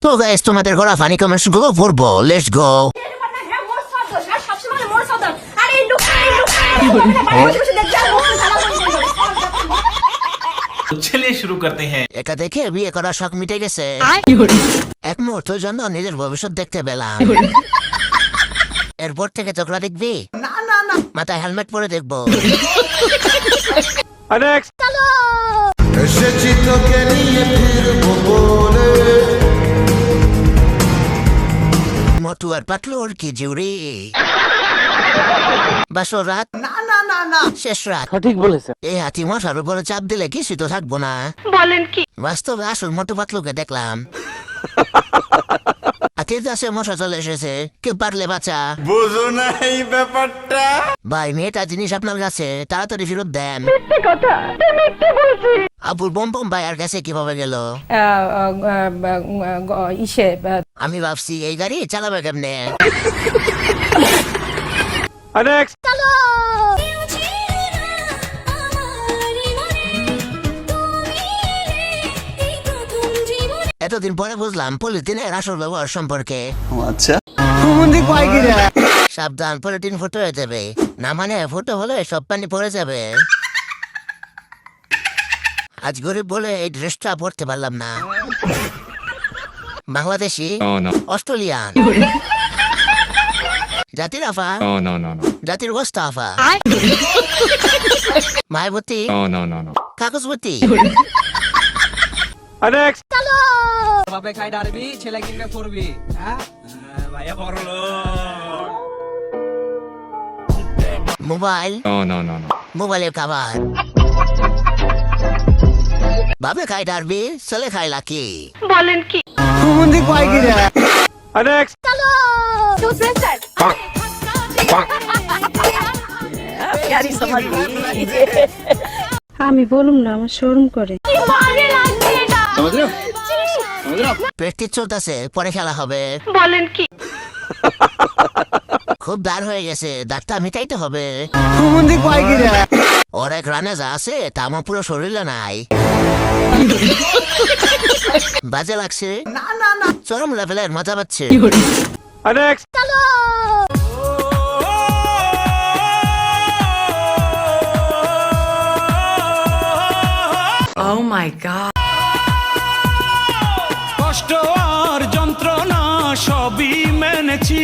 তো গাইস তোমাদের করা ফানি কমেন্টস গুলো পড়বো, লেটস গো। चलिए शुरू करते हैं। এটা দেখে বিয়ে করার শখ মিটে গেছে। এক মুহূর্তের জন্য নিজের ভবিষ্যৎ দেখতে পেলাম। এরপর থেকে তোকরা দেখবি না, মাথায় হেলমেট পরে দেখবো। মোটু আর পাতলুর কি জুড়ি, বাসর রাত শেষ রাত। সঠিক বলেছে। এই হাতি মশার উপরে চাপ দিলে কিছু তো থাকবো না। বলেন কি? বাস্তবে আসল মোটু পাতলুকে দেখলাম। হাতির কাছে মশা চলে এসেছে, কেউ পারলে বাঁচা। বুঝো না এই ব্যাপারটা। ভাই মেয়েটা জিনিস আপনার কাছে, তাড়াতাড়ি ফেরত দেন। মিথ্যে কথা, মিথ্যে বলছি। আবুর বম ভাইয়ার কাছে কিভাবে গেল? ইসে আমি ভাবছি এই গাড়ি চালাবে কেমনে। এতদিন পরে বুঝলাম পলিথিনের আসল ব্যবহার সম্পর্কে। আচ্ছা সাবধান, পলিথিন ফুটো হয়ে যাবে। না মানে ফুটো হলে সব পানি পড়ে যাবে। আজ গরিব বলে এই ড্রেসটা পরতে পারলাম না। বাংলাদেশি, অস্ট্রেলিয়ান, জাতির আফা, জাতির গোস্ত আফা, মায়াবতী, কাগজবতী। বাপে খাই ডারবি, ছেলে কিনবে করবি। ভাইয়া বড়লো। মোবাইল, মোবাইলের খাবার। বাপে খাই ডারবি, ছেলে খাই লাকি। বলেন কি? আমি বলুম না, আমার শরম করে। প্র্যাকটিস চলতেছে, পরে খেলা হবে। বলেন কি? খুব দাঁড় হয়ে গেছে, দাঁতটা মিটাইতে হবে। অনেক রানে যা আছে তা আমার পুরো শরীরে নাই। বাজে লাগছে, চরম লেভেলের মজা পাচ্ছে। Oh my God! কষ্ট আর যন্ত্রণা সবই মেনেছি।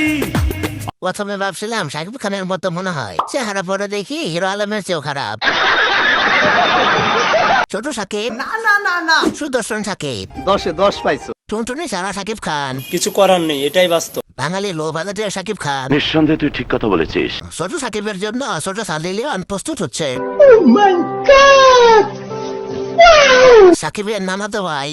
প্রথমে ভাবছিলাম শাকিব খানের মতো মনে হয়, চেহারা পরে দেখি হিরো আলমের চেয়েও খারাপ। ছোট সাকিব, সুদর্শন সাকিব, 10-এ 10 পাইছো। টুনটুনি সারা সাকিব খান, কিছু করার নেই, এটাই বাস্তব। বাঙালি লো বাজেটের সাকিব খান। নিঃসন্দেহে তুই ঠিক কথা বলেছিস। ছোট সাকিবের জন্য ছোট সালিলিয়ন প্রস্তুত হচ্ছে। সাকিবের নানা তো ভাই